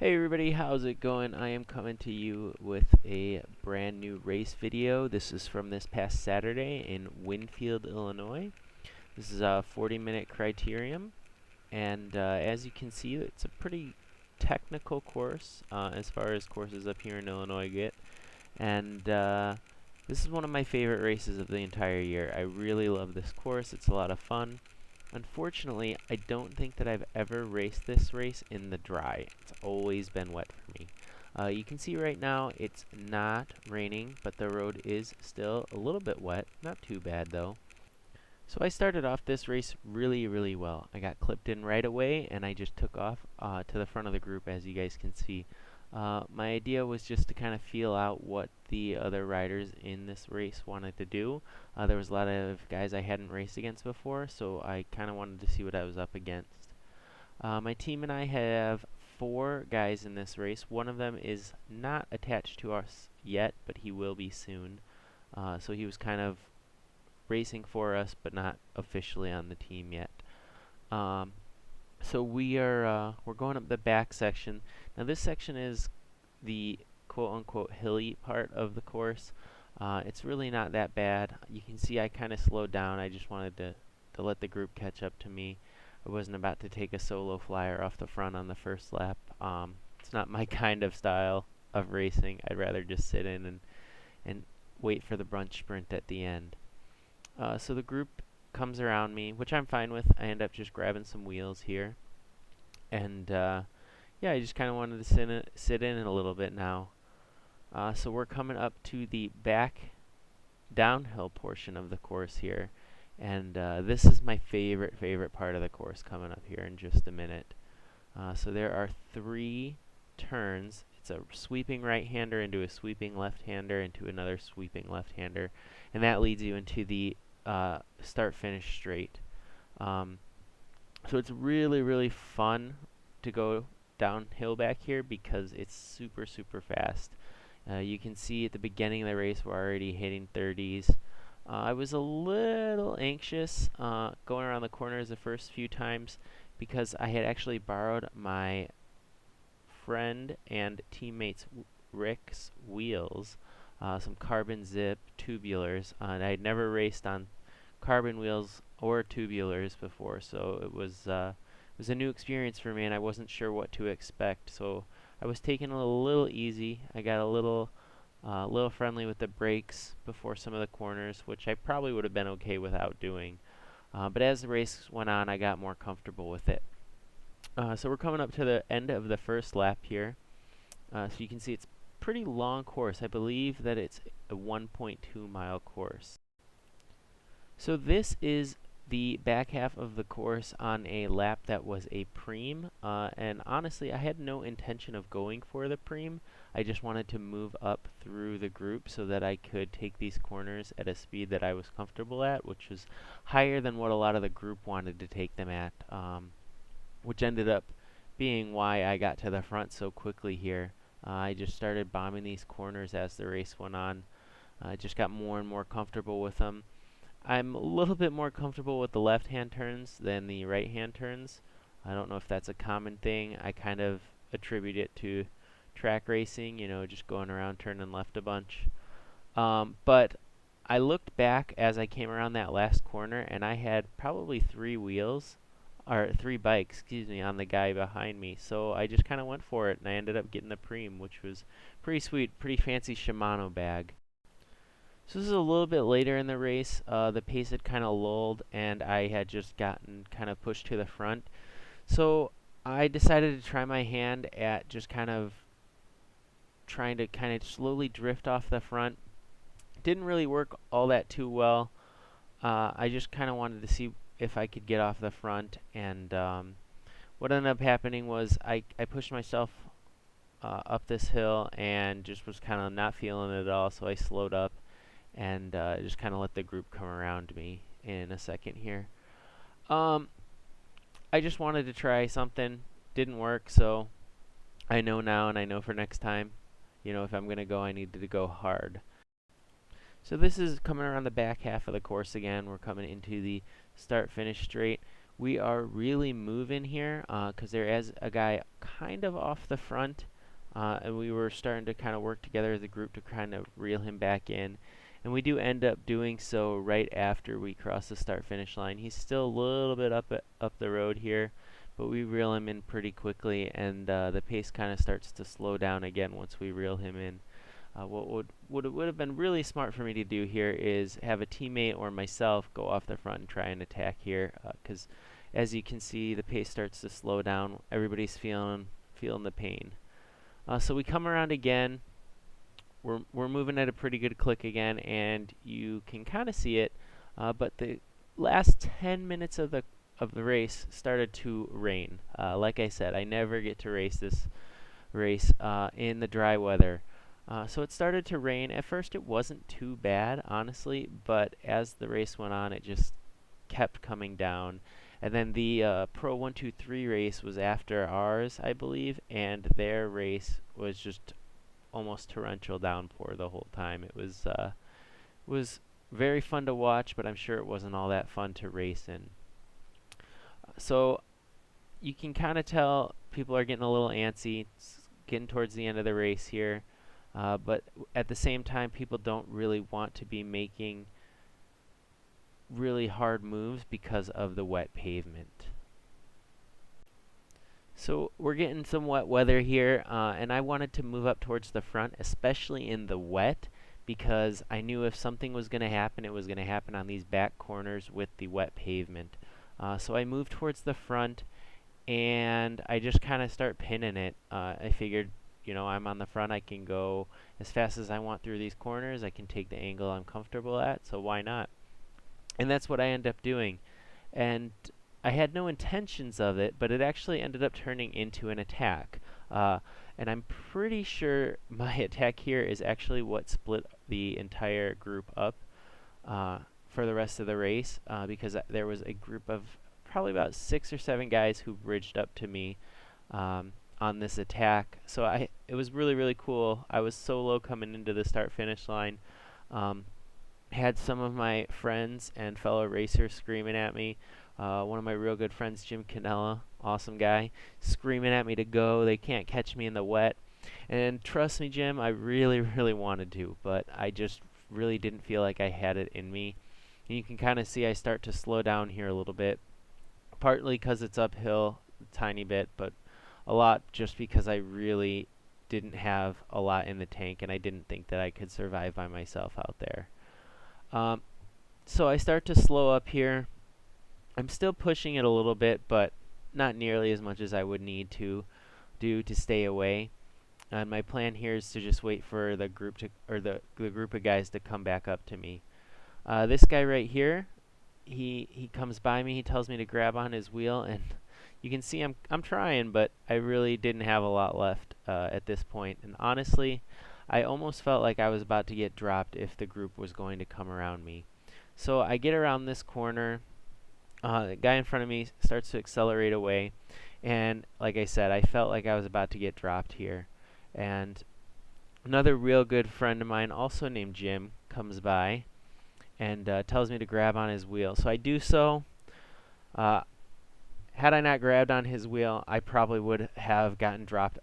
Hey everybody, how's it going? I am coming to you with a brand new race video. This is from this past Saturday in Winfield, Illinois. This is a 40-minute Criterium, and as you can see, it's a pretty technical course as far as courses up here in Illinois get. And this is one of my favorite races of the entire year. I really love this course. It's a lot of fun. Unfortunately, I don't think that I've ever raced this race in the dry. It's always been wet for me. You can see right now it's not raining, but the road is still a little bit wet. Not too bad though. So I started off this race really well. I got clipped in right away and I just took off to the front of the group, as you guys can see. My idea was just to kind of feel out what the other riders in this race wanted to do. There was a lot of guys I hadn't raced against before, so I kind of wanted to see what I was up against. My team and I have 4 guys in this race. One of them is not attached to us yet, but he will be soon. So he was kind of racing for us, but not officially on the team yet. So we're going up the back section. Now this section is the quote-unquote hilly part of the course. It's really not that bad. You can see I kind of slowed down. I just wanted to let the group catch up to me. I wasn't about to take a solo flyer off the front on the first lap. It's not my kind of style of racing. I'd rather just sit in and wait for the bunch sprint at the end. So the group comes around me, which I'm fine with. I end up just grabbing some wheels here. And yeah, I just kind of wanted to sit in a little bit now. So we're coming up to the back downhill portion of the course here. And this is my favorite part of the course coming up here in just a minute. So there are 3 turns. It's a sweeping right-hander into a sweeping left-hander into another sweeping left-hander. And that leads you into the start-finish straight. So it's really fun to go downhill back here because it's super fast. You can see at the beginning of the race we're already hitting 30s. I was a little anxious going around the corners the first few times because I had actually borrowed my friend and teammate's Rick's wheels, some carbon zip tubulars, and I had never raced on carbon wheels or tubulars before, so it was a new experience for me, and I wasn't sure what to expect. So I was taking it a little easy. I got a little friendly with the brakes before some of the corners, which I probably would have been okay without doing. But as the race went on, I got more comfortable with it. So we're coming up to the end of the first lap here. So you can see it's a pretty long course. I believe that it's a 1.2 mile course. So this is the back half of the course on a lap that was a preem, and honestly I had no intention of going for the preem. I just wanted to move up through the group so that I could take these corners at a speed that I was comfortable at, which was higher than what a lot of the group wanted to take them at, which ended up being why I got to the front so quickly here. I just started bombing these corners as the race went on. I just got more and more comfortable with them. I'm a little bit more comfortable with the left-hand turns than the right-hand turns. I don't know if that's a common thing. I kind of attribute it to track racing, you know, just going around turning left a bunch. But I looked back as I came around that last corner, and I had probably 3 bikes, excuse me, on the guy behind me. So I just kind of went for it, and I ended up getting the preem, which was pretty sweet, pretty fancy Shimano bag. So this is a little bit later in the race. The pace had kind of lulled, and I had just gotten kind of pushed to the front. So I decided to try my hand at just kind of trying to kind of slowly drift off the front. Didn't really work all that too well. I just kind of wanted to see if I could get off the front, and what ended up happening was I pushed myself up this hill and just was kind of not feeling it at all, so I slowed up and just kind of let the group come around me in a second here. I just wanted to try something. Didn't work, so I know now, and I know for next time, you know, if I'm going to go, I needed to go hard. So this is coming around the back half of the course again. We're coming into the start-finish straight. We are really moving here because there is a guy kind of off the front, and we were starting to kind of work together as a group to kind of reel him back in. And we do end up doing so right after we cross the start-finish line. He's still a little bit up the road here, but we reel him in pretty quickly, and the pace kind of starts to slow down again once we reel him in. What would have been really smart for me to do here is have a teammate or myself go off the front and try and attack here, because as you can see, the pace starts to slow down. Everybody's feeling the pain. So we come around again. We're moving at a pretty good click again, and you can kind of see it. But the last 10 minutes of the race started to rain. Like I said, I never get to race this race in the dry weather. So it started to rain. At first it wasn't too bad, honestly, but as the race went on, it just kept coming down. And then the Pro 123 race was after ours, I believe, and their race was just almost torrential downpour the whole time. It was very fun to watch, but I'm sure it wasn't all that fun to race in. So you can kind of tell people are getting a little antsy. It's getting towards the end of the race here. But at the same time, people don't really want to be making really hard moves because of the wet pavement. So we're getting some wet weather here, and I wanted to move up towards the front, especially in the wet, because I knew if something was going to happen, it was going to happen on these back corners with the wet pavement. So I moved towards the front, and I just kind of start pinning it. I figured, you know, I'm on the front, I can go as fast as I want through these corners, I can take the angle I'm comfortable at, so why not? And that's what I end up doing. And I had no intentions of it, but it actually ended up turning into an attack. And I'm pretty sure my attack here is actually what split the entire group up for the rest of the race, because there was a group of probably about 6 or 7 guys who bridged up to me on this attack. So it was really, really cool. I was so low coming into the start-finish line. Had some of my friends and fellow racers screaming at me. One of my real good friends, Jim Canella, awesome guy, screaming at me to go. They can't catch me in the wet. And trust me, Jim, I really, really wanted to, but I just really didn't feel like I had it in me. And you can kind of see I start to slow down here a little bit, partly because it's uphill a tiny bit, but a lot just because I really didn't have a lot in the tank and I didn't think that I could survive by myself out there. So I start to slow up here. I'm still pushing it a little bit, but not nearly as much as I would need to do to stay away. And my plan here is to just wait for the group to, or the group of guys to come back up to me. This guy right here, he comes by me. He tells me to grab on his wheel, and you can see I'm trying, but I really didn't have a lot left at this point. And honestly, I almost felt like I was about to get dropped if the group was going to come around me. So I get around this corner. The guy in front of me starts to accelerate away, and like I said, I felt like I was about to get dropped here. And another real good friend of mine, also named Jim, comes by and tells me to grab on his wheel. So I do so. Had I not grabbed on his wheel, I probably would have gotten dropped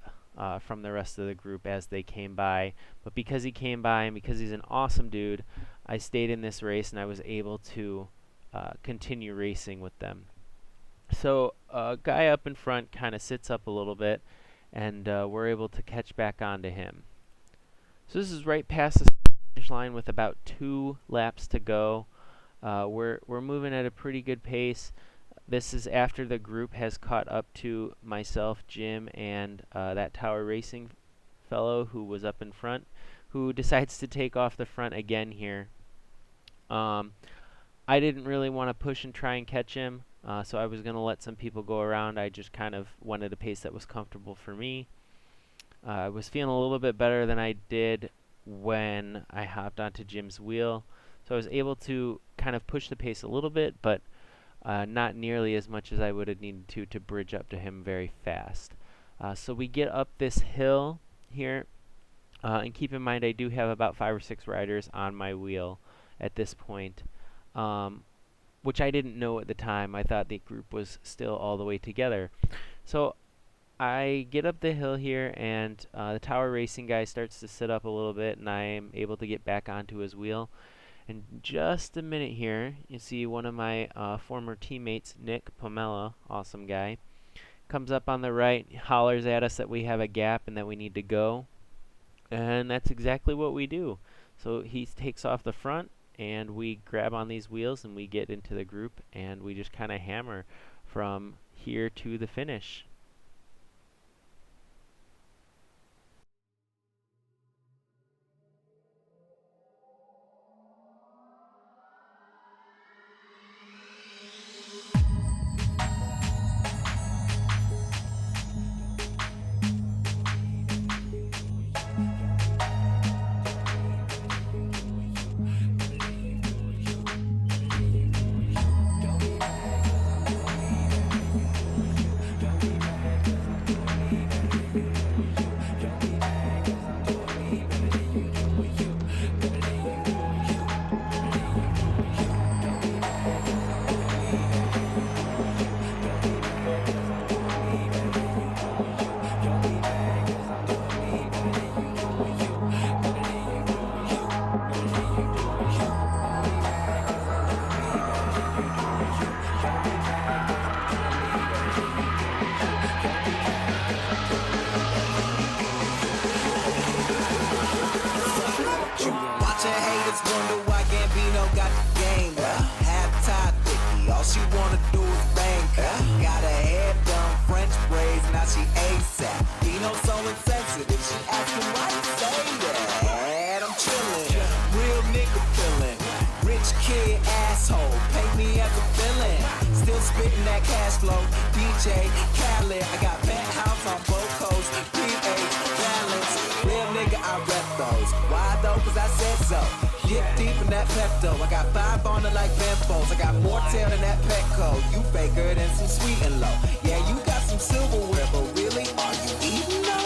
from the rest of the group as they came by. But because he came by and because he's an awesome dude, I stayed in this race and I was able to continue racing with them. So a guy up in front kind of sits up a little bit, and we're able to catch back onto him. So this is right past the finish line with about 2 laps to go. We're moving at a pretty good pace. This is after the group has caught up to myself, Jim, and that Tower Racing fellow who was up in front, who decides to take off the front again here. I didn't really want to push and try and catch him, so I was going to let some people go around. I just kind of wanted a pace that was comfortable for me. I was feeling a little bit better than I did when I hopped onto Jim's wheel, so I was able to kind of push the pace a little bit, but not nearly as much as I would have needed to bridge up to him very fast. So we get up this hill here, and keep in mind I do have about 5 or 6 riders on my wheel at this point. which I didn't know at the time. I thought the group was still all the way together. So I get up the hill here, and the tower racing guy starts to sit up a little bit, and I am able to get back onto his wheel. In just a minute here, you see one of my former teammates, Nick Pomelo, awesome guy, comes up on the right, hollers at us that we have a gap and that we need to go. And that's exactly what we do. So he takes off the front, and we grab on these wheels, and we get into the group, and we just kind of hammer from here to the finish. Wonder why Gambino got the game. Half-time thicky, all she wanna do is bang. Got her head done, French braids, now she ASAP. Dino so insensitive, she asking why you say that. I'm chillin', real nigga feelin'. Rich kid asshole, paint me as a villain. Still spittin' that cash flow, DJ Khaled. I got penthouse on both coasts, PH balance. Real nigga, I rep those. Why though? Cause I said so. Get deep in that Pepto. I got 5 on it like Benfos. I got more tail than that Petco. You faker than some sweet and low. Yeah, you got some silverware, but really, are you eating though?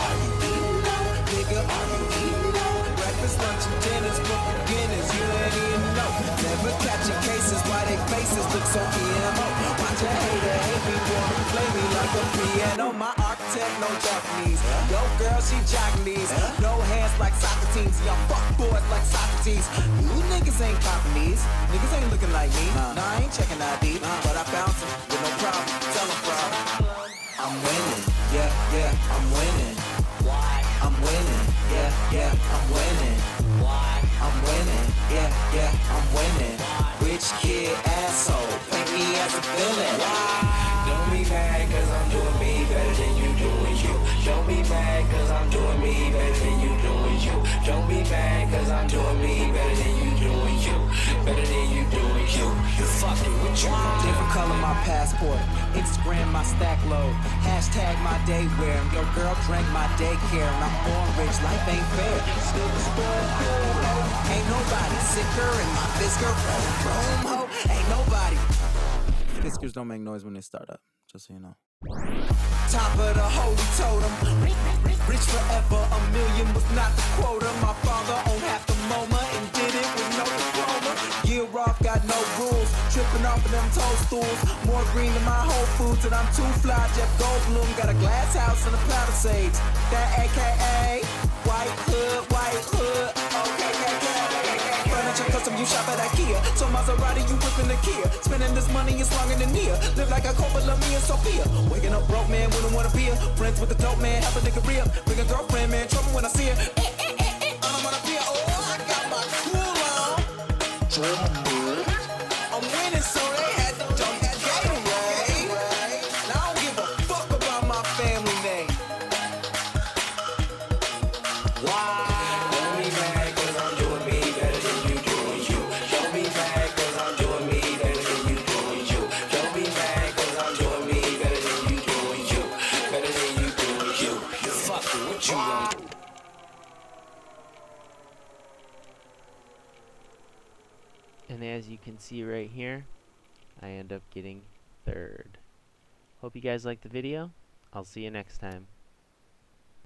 Are you eating though? Nigga, are you eating though? Breakfast, lunch, and dinners, for beginners, you ain't even know. Never catching cases, why they faces look so EMO. Watch a hater hate me, wanna play me like a piano. My architect, no Japanese. Yo, girl, she Japanese. No hands like Socrates. Y'all fuck boys like Socrates. You niggas ain't popping these. Niggas ain't looking like me. Nah, I ain't checking ID. But I bounce them with no problem. Tell them, bro. I'm winning. Yeah, yeah, I'm winning. Why? I'm winning. Yeah, yeah, I'm winning. Why? I'm winning. Yeah, yeah, I'm winning. Rich kid asshole. Paint me as a villain. Don't be mad cause I'm doing me better than you doing you. Don't be mad cause I'm doing me better than you doing you. Don't be mad cause I'm doing me better than you doing you. Better than you doing you. You fucking with you. Different color my passport. Instagram my stack load. Hashtag my day wear. Your girl drank my daycare and I'm born rich. Life ain't fair. Still the spoiled ho. Ain't nobody sicker in my Fisker. Rome ho. Ain't nobody. Fiskers don't make noise when they start up. Just so you know. Top of the holy totem. Rich forever, a million was not the quota. My father owned half the MoMA and did it with no diploma. Year off, got no rules. Tripping off of them toadstools. More green than my Whole Foods, and I'm too fly. Jeff Goldblum got a glass house and a Palisades. That AKA white hood, okay. Furniture custom, you shop at IKEA. So Maserati, you whipping the Kia. Spending this money is longer than near. Live like a Coppola, me and Sophia. Waking up broke, man, wouldn't wanna be her. Friends with the dope, man, help a nigga real. Bring a girlfriend, man, trouble when I see her. I don't wanna be her. Oh, I got my cool on. I'm winning, so they had to dump that Gatorade. Now I don't give a fuck about my family name. Why? Don't be mad cause I'm doing me better than you doing you. Don't be mad cause I'm doing me better than you doing you. Don't be mad cause I'm doing me better than you doing you. Better than you doing you. You fucking what you want. And as you can see right here, I end up getting 3rd. Hope you guys liked the video. I'll see you next time.